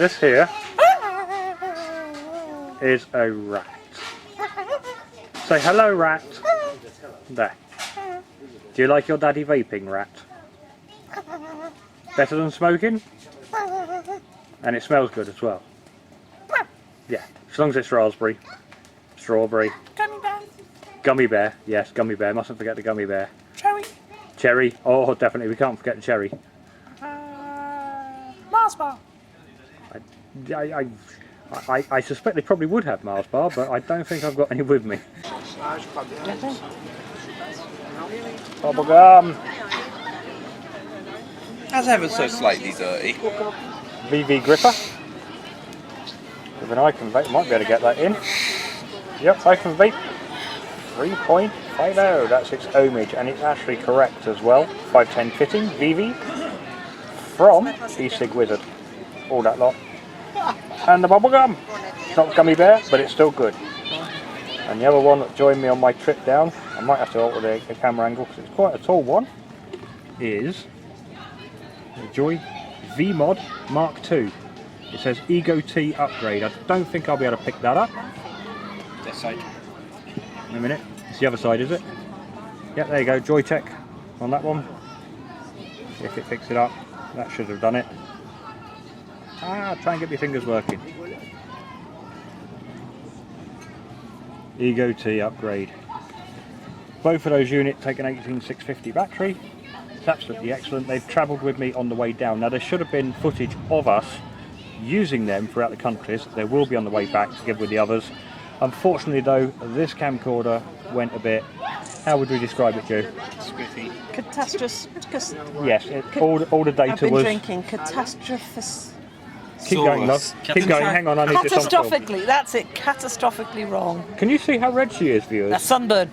This here is a rat. Say hello, rat. There. Do you like your daddy vaping, rat? Better than smoking? And it smells good as well. Yeah, as long as it's raspberry, strawberry. Gummy bear. Gummy bear, yes, gummy bear. Mustn't forget the gummy bear. Cherry. Cherry, oh definitely, we can't forget the cherry. Mars bar. I suspect they probably would have Mars bar, but I don't think I've got any with me. Bubblegum. That's ever so slightly dirty. VV gripper. With an Ikenvape, might be able to get that in. Yep, Ikenvape 3.50, that's its ohmage, and it's actually correct as well. 510 fitting, VV, from Ecigwizard. All that lot. And the bubblegum. It's not gummy bear, but it's still good. And the other one that joined me on my trip down, I might have to alter the camera angle because it's quite a tall one, is the Joy VMod V2. It says Ego T upgrade. I don't think I'll be able to pick that up. This side. In a minute. It's the other side, is it? Yep, there you go. Joytech on that one. See if it picks it up. That should have done it. Try and get my fingers working. Ego T upgrade. Both of those units take an 18650 battery. It's absolutely excellent. They've travelled with me on the way down. Now there should have been footage of us using them throughout the countries. There will be on the way back together with the others. Unfortunately though, this camcorder went a bit, how would we describe it, Joe? Squiffy. Catastrophe. Yes, all the data I've been was... drinking catastrophist. Keep going, love. Keep going. Hang on, I need this on film. Catastrophically, that's it. Catastrophically wrong. Can you see how red she is, viewers? That's sunburn.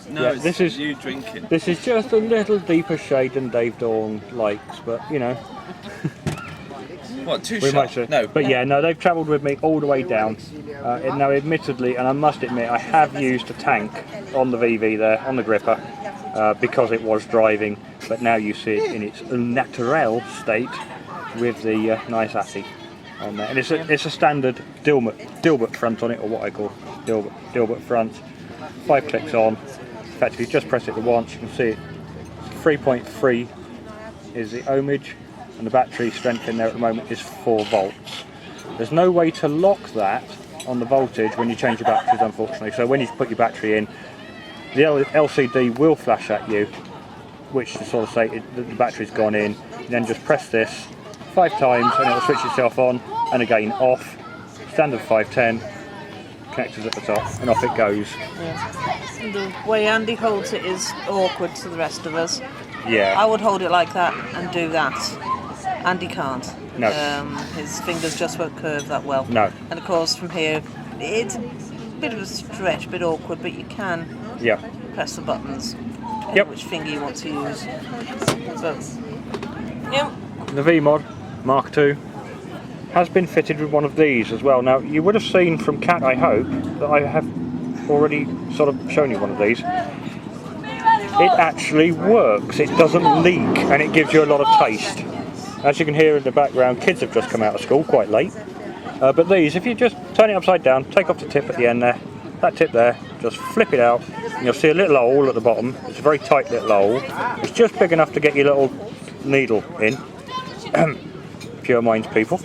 No, Yeah, it's this is you drinking. This is just a little deeper shade than Dave Dawn likes, but you know. What, too We might sharp? say. No. But yeah, no, they've travelled with me all the way down. Now, admittedly, and I must admit, I have used a tank on the VV there, on the gripper, because it was driving. But now you see it in its natural state with the nice Atty on there. And it's a standard Dilbert front on it, or what I call Dilbert front. 5 clicks on. Effectively, just press it once. You can see it. 3.3 is the ohmage. And the battery strength in there at the moment is 4 volts. There's no way to lock that on the voltage when you change your batteries, unfortunately. So when you put your battery in, the LCD will flash at you, which to sort of say the battery's gone in. You then just press this 5 times and it will switch itself on and again off. Standard 510, connectors at the top, and off it goes. Yeah. The way Andy holds it is awkward to the rest of us. Yeah. I would hold it like that and do that. Andy can't. No. His fingers just won't curve that well. No. And of course from here, it's a bit of a stretch, a bit awkward, but you can press the buttons. Which finger you want to use. So, The VMod V2 has been fitted with one of these as well. Now you would have seen from Cat, I hope, that I have already sort of shown you one of these. It actually works, it doesn't leak, and it gives you a lot of taste. As you can hear in the background, kids have just come out of school quite late. But these, if you just turn it upside down, take off the tip at the end there, that tip there, just flip it out, and you'll see a little hole at the bottom. It's a very tight little hole. It's just big enough to get your little needle in. Pure minds, people.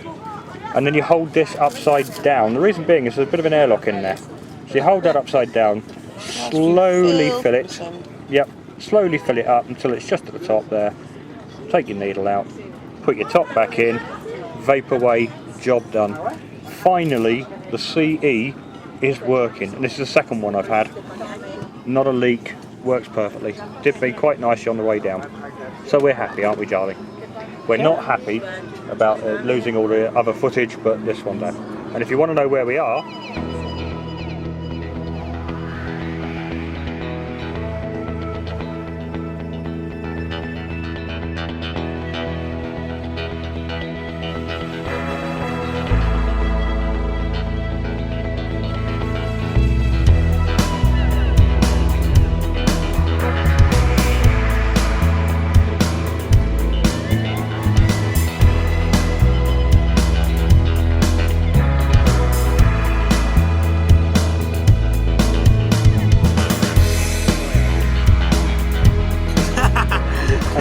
And then you hold this upside down. The reason being is there's a bit of an airlock in there. So you hold that upside down, slowly fill it. Yep, slowly fill it up until it's just at the top there. Take your needle out, put your top back in, vape away, job done. Finally, the CE is working, and this is the second one I've had. Not a leak, works perfectly. Did me quite nicely on the way down. So we're happy, aren't we, Charlie? We're not happy about losing all the other footage, but this one down. And if you want to know where we are,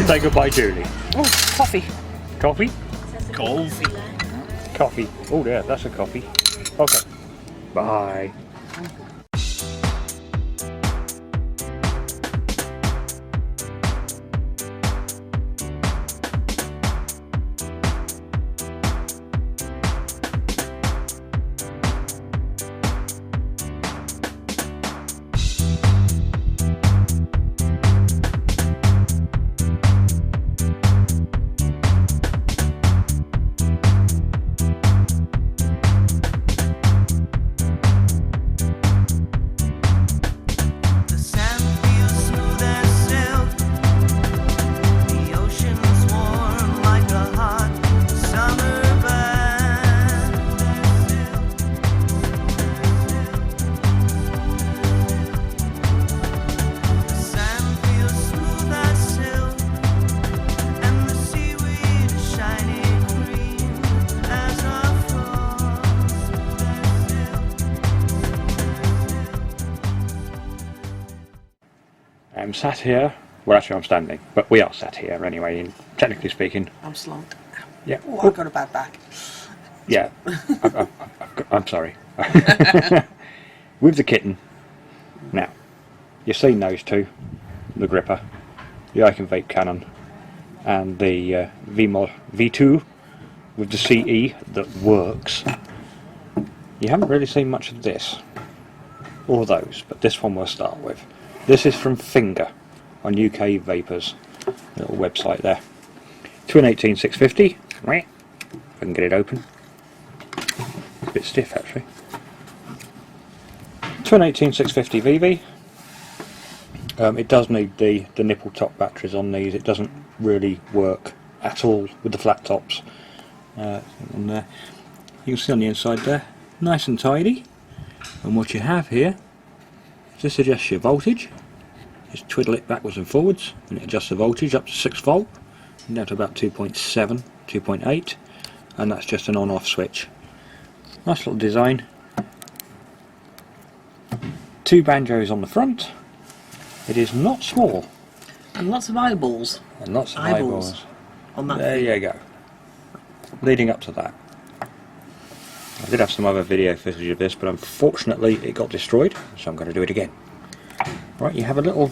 Say goodbye, Julie. Oh, coffee. Coffee? Coffee. Coffee. Oh, yeah, that's a coffee. Okay. Bye. I'm sat here, well actually I'm standing, but we are sat here anyway, and technically speaking. I'm slumped. Yeah. Oh, I've got a bad back. Yeah, I'm sorry. With the kitten. Now, you've seen those two, the gripper, the Ikenvape cannon, and the VMod V2 with the CE that works. You haven't really seen much of this, or those, but this one we'll start with. This is from Fynger on UKVapers, a little website there. Twin 18650. If I can get it open. It's a bit stiff actually. Twin 18650 VV. It does need the nipple top batteries on these. It doesn't really work at all with the flat tops. On there. You can see on the inside there, nice and tidy. And what you have here, this adjusts your voltage. Just twiddle it backwards and forwards and it adjusts the voltage up to 6 volt and down to about 2.7, 2.8, and that's just an on-off switch. Nice little design. 2 banjos on the front. It is not small. And lots of eyeballs. And lots of eyeballs. On that there thing. you go. Leading up to that, I did have some other video footage of this, but unfortunately it got destroyed, so I'm going to do it again. Right, you have a little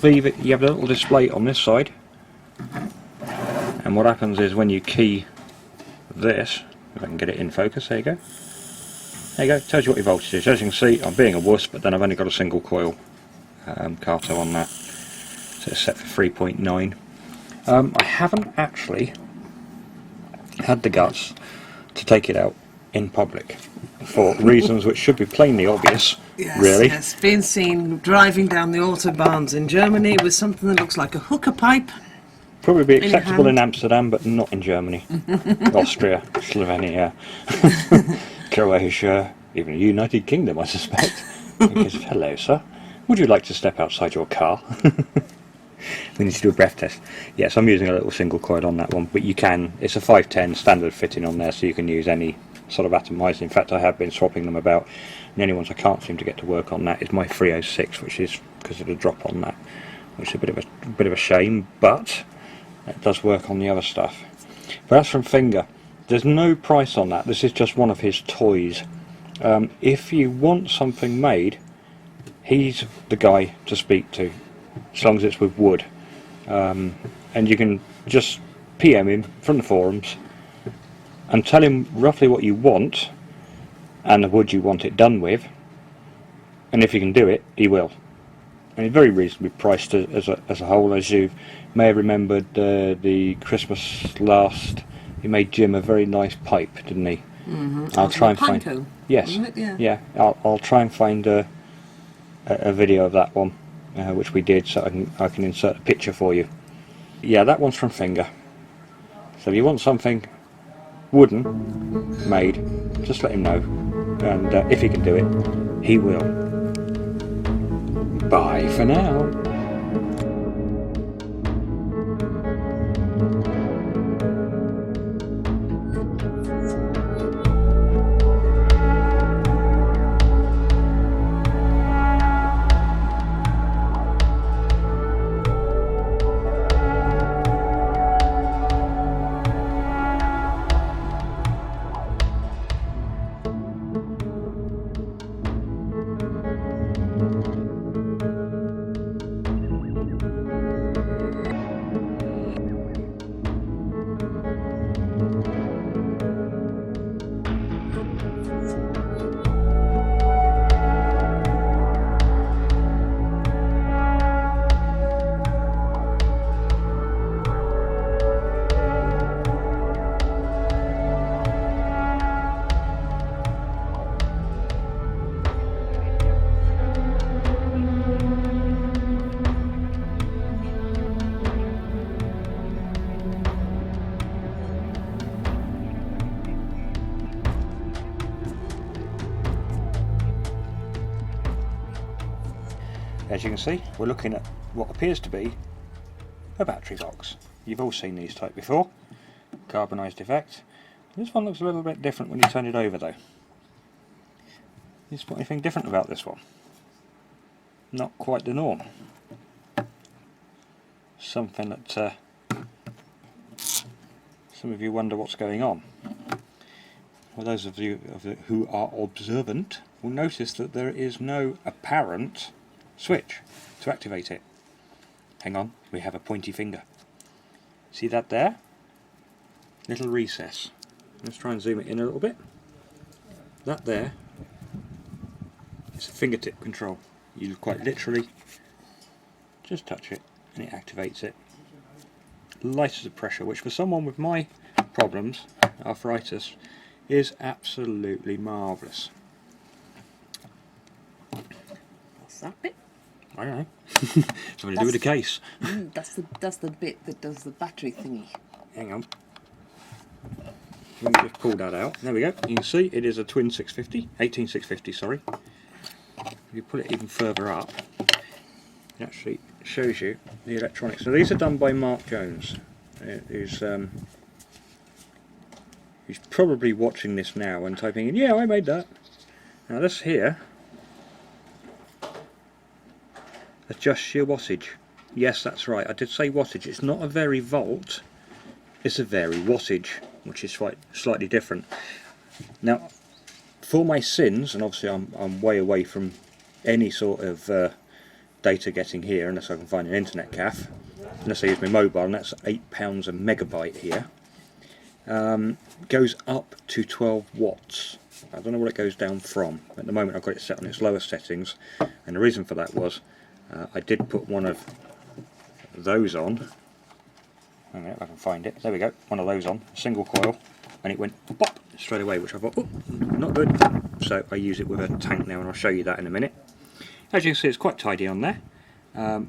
display on this side, and what happens is when you key this, if I can get it in focus, there you go. There you go, tells you what your voltage is. As you can see, I'm being a wuss, but then I've only got a single coil Kato on that, so it's set for 3.9. I haven't actually had the guts to take it out in public for reasons which should be plainly obvious. Yes, really. Yes, been seen driving down the autobahns in Germany with something that looks like a hookah pipe. Probably be acceptable in Amsterdam, but not in Germany. Austria, Slovenia, Croatia, even the United Kingdom, I suspect. Because, hello, sir. Would you like to step outside your car? We need to do a breath test. Yes, I'm using a little single coil on that one, but you can. It's a 510 standard fitting on there, so you can use any sort of atomizer. In fact, I have been swapping them about. And the only ones I can't seem to get to work on that is my 306, which is because of the drop on that, which is a bit of a shame, but it does work on the other stuff. But that's from Fynger. There's no price on that. This is just one of his toys. If you want something made, he's the guy to speak to, as long as it's with wood. And you can just PM him from the forums and tell him roughly what you want and the wood you want it done with, and if you can do it, he will. And it's very reasonably priced as a whole. As you may have remembered, the Christmas last, he made Jim a very nice pipe, didn't he? Mm-hmm. I'll try and find. Panko, yes, wasn't it? yeah. I'll try and find a video of that one, which we did, so I can insert a picture for you. Yeah, that one's from Fynger. So if you want something wooden made, just let him know, and if he can do it, he will. Bye for now. As you can see, we're looking at what appears to be a battery box. You've all seen these type before, carbonised effect. This one looks a little bit different when you turn it over though. You spot anything different about this one? Not quite the norm. Something that some of you wonder what's going on. Well, those of you who are observant will notice that there is no apparent switch to activate it. Hang on, we have a pointy finger. See that there? Little recess. Let's try and zoom it in a little bit. That there is a fingertip control. You quite literally just touch it and it activates it. Light as a pressure, which for someone with my problems, arthritis, is absolutely marvellous. What's that bit? I don't know. Something to do with the case. That's the bit that does the battery thingy. Hang on. Let me just pull that out. There we go. You can see it is a twin 650, 18650, sorry. If you pull it even further up, it actually shows you the electronics. So these are done by Mark Jones, who's probably watching this now and typing in, yeah, I made that. Now this here adjusts your wattage. Yes, that's right, I did say wattage. It's not a vary volt, it's a vary wattage, which is slightly different. Now, for my sins, and obviously I'm way away from any sort of data getting here unless I can find an internet cafe, unless I use my mobile, and that's £8 a megabyte here. Goes up to 12 watts. I don't know what it goes down from. At the moment I've got it set on its lowest settings, and the reason for that was I did put one of those on. Hang on, if I can find it. There we go, one of those on, single coil, and it went pop straight away, which I thought, oh, not good. So I use it with a tank now, and I'll show you that in a minute. As you can see, it's quite tidy on there.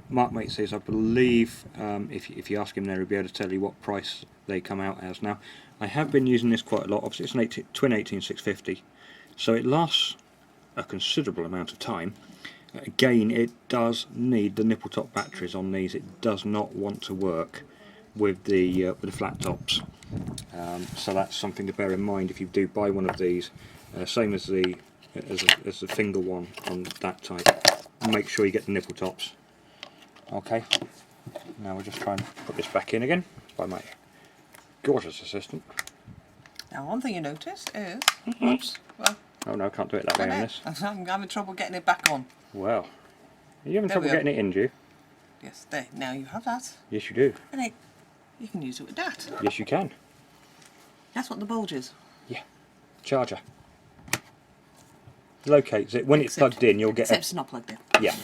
Mark Mate says, I believe, if you ask him there, he'll be able to tell you what price they come out as. Now, I have been using this quite a lot. Obviously, it's an twin 18650, so it lasts a considerable amount of time. Again, it does need the nipple top batteries on these. It does not want to work with the flat tops. So that's something to bear in mind if you do buy one of these. Same as the Fynger one on that type. Make sure you get the nipple tops. Okay. Now we'll just try and put this back in again by my gorgeous assistant. Now, one thing you noticed is, oops, well. Oh no, I can't do it that way on this. I'm having trouble getting it back on. Well, are you having trouble getting it in, do you? Yes, there. Now you have that. Yes, you do. And you can use it with that. Yes, you can. That's what the bulge is. Yeah. Charger. Locates it. When it's plugged in, you'll get. Except it's not plugged in. Yeah.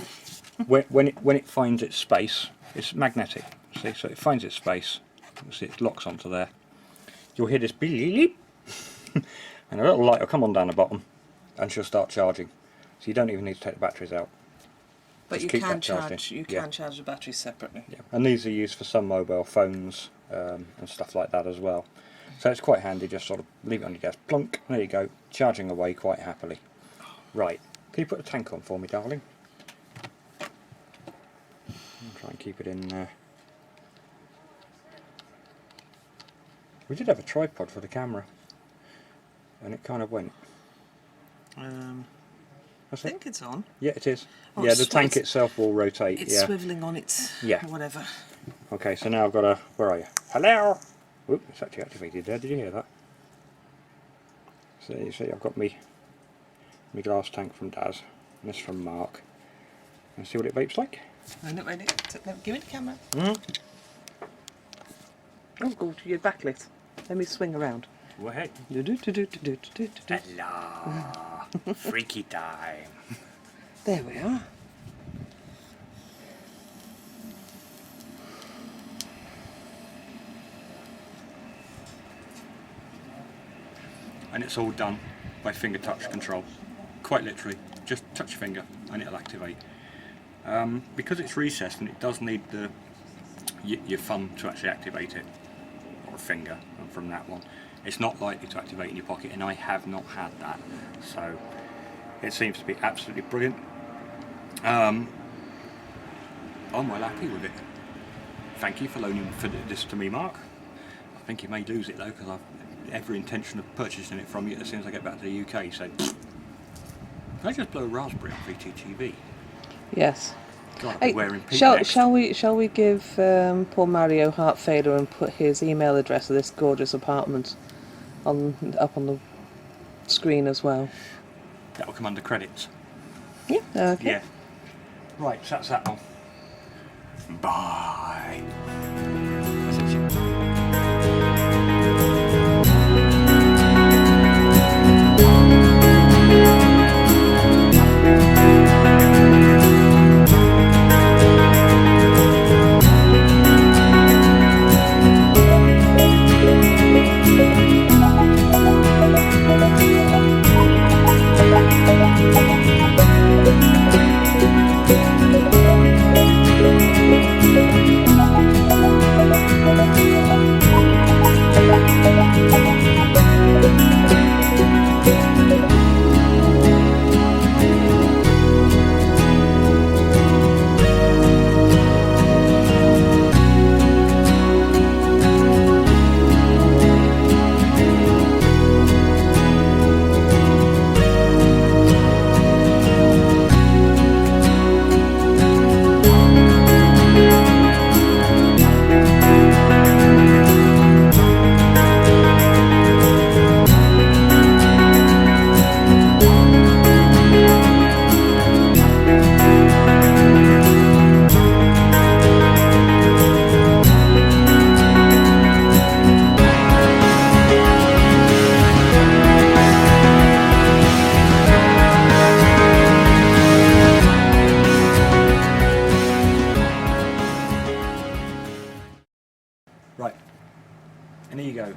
when it finds its space, it's magnetic. See, so it finds its space. See, it locks onto there. You'll hear this beep, and a little light will come on down the bottom, and she'll start charging. So you don't even need to take the batteries out. But just you keep can that charged charge. in. You can charge the batteries separately. Yeah. And these are used for some mobile phones and stuff like that as well. So it's quite handy. Just sort of leave it on your desk, plunk. There you go, charging away quite happily. Right. Can you put the tank on for me, darling? I'll try and keep it in there. We did have a tripod for the camera, and it kind of went. I think it's on. Yeah, it is. Oh, yeah, the tank itself will rotate. It's swivelling on its whatever. Okay, so now I've got a. Where are you? Hello. Oop, it's actually activated there. Did you hear that? So you see, I've got my glass tank from Daz, and this from Mark. And see what it vapes like. Ready? Give me the camera. Mm-hmm. Oh, go to your backlit. Let me swing around. Go ahead. Hello. Freaky time. There we are. And it's all done by finger touch control. Quite literally, just touch your finger and it'll activate. Because it's recessed and it does need your thumb to actually activate it, or a finger from that one. It's not likely to activate in your pocket, and I have not had that, so it seems to be absolutely brilliant. I'm well happy with it. Thank you for loaning this to me, Mark. I think you may lose it though, because I've every intention of purchasing it from you as soon as I get back to the UK. So, can I just blow a raspberry on VTTV? Yes. God, I'll be wearing pink shall we give poor Mario heart failure and put his email address of this gorgeous apartment up on the screen as well? That will come under credits. Yeah. Okay. Yeah. Right, so that's that one. Bye. That's it. Right, and here you go.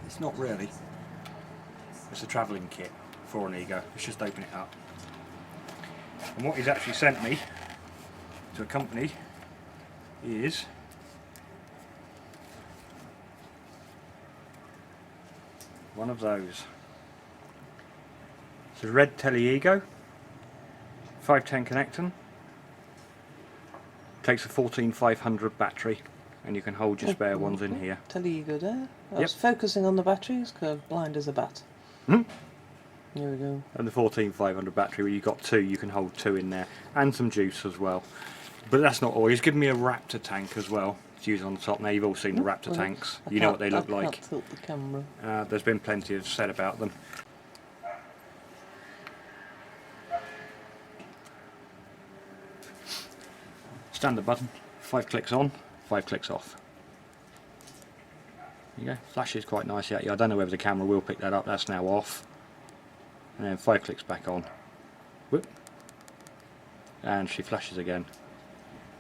It's not really. It's a travelling kit for an Ego. Let's just open it up. And what he's actually sent me to accompany is one of those. It's a red Telego, 510 connector. Takes a 14500 battery, and you can hold your spare ones in here. Telego there. I was focusing on the batteries because blind as a bat. Hmm? There we go. And the 14500 battery, where you've got two, you can hold two in there, and some juice as well. But that's not all. He's given me a Rapture tank as well to use on the top. Now you've all seen the Rapture tanks. You know what they look like. I can't tilt the camera. There's been plenty of said about them. Standard button, 5 clicks on, 5 clicks off. There you go, flashes quite nicely at you. I don't know whether the camera will pick that up, that's now off. And then 5 clicks back on. Whoop. And she flashes again.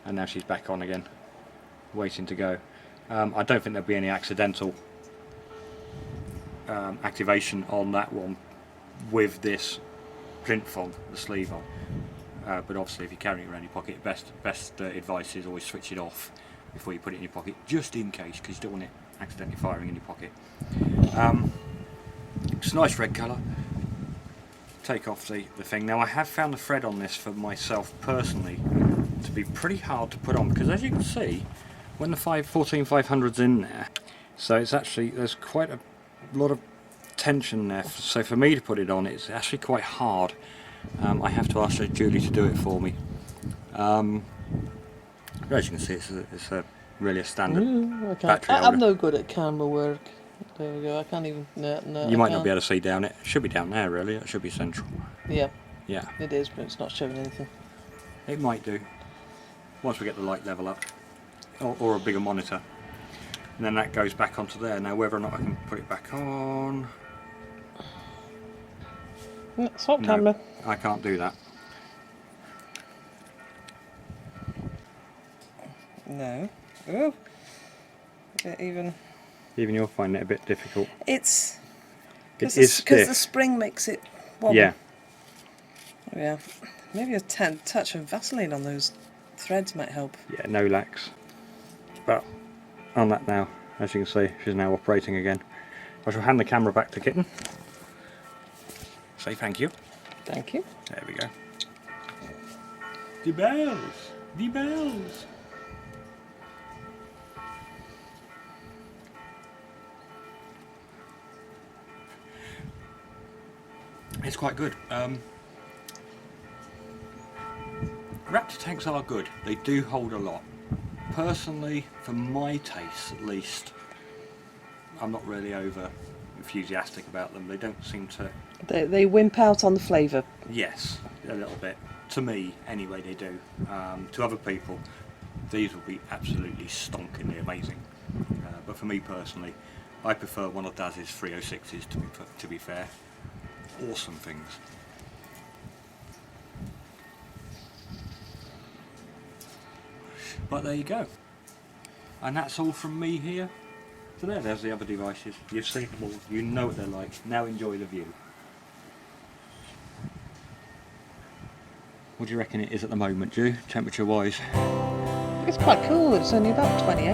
And now she's back on again, waiting to go. I don't think there'll be any accidental activation on that one with this plinth on, the sleeve on. But obviously if you're carrying it around your pocket, best advice is always switch it off before you put it in your pocket, just in case, because you don't want it accidentally firing in your pocket. It's a nice red colour. Take off the thing. Now I have found the thread on this for myself personally to be pretty hard to put on, because as you can see, when the 14500's in there, so it's actually, there's quite a lot of tension there, so for me to put it on, it's actually quite hard. I have to ask Julie to do it for me. As you can see, it's really a standard battery holder. I'm no good at camera work. There we go. I can't even. No, you might not be able to see down it. It should be down there, really. It should be central. Yeah. Yeah. It is, but it's not showing anything. It might do once we get the light level up, or a bigger monitor, and then that goes back onto there. Now, whether or not I can put it back on. Swap camera. I can't do that. No. Oh. Even you'll find it a bit difficult. It's because the spring makes it wobble. Yeah. Yeah. Maybe a touch of Vaseline on those threads might help. Yeah, no lax. But on that now, as you can see, she's now operating again. I shall hand the camera back to Kitten. Say thank you. Thank you. There we go. The bells! The bells! It's quite good. Rapture tanks are good. They do hold a lot. Personally, for my taste at least, I'm not really over enthusiastic about them. They don't seem to... They wimp out on the flavour. Yes, a little bit. To me, anyway, they do. To other people, these will be absolutely stonkingly amazing. But for me personally, I prefer one of Daz's 306s to be fair. Awesome things. But there you go. And that's all from me here. So there's the other devices. You've seen them all. You know what they're like. Now enjoy the view. What do you reckon it is at the moment, Drew, temperature wise? It's quite cool. It's only about 28.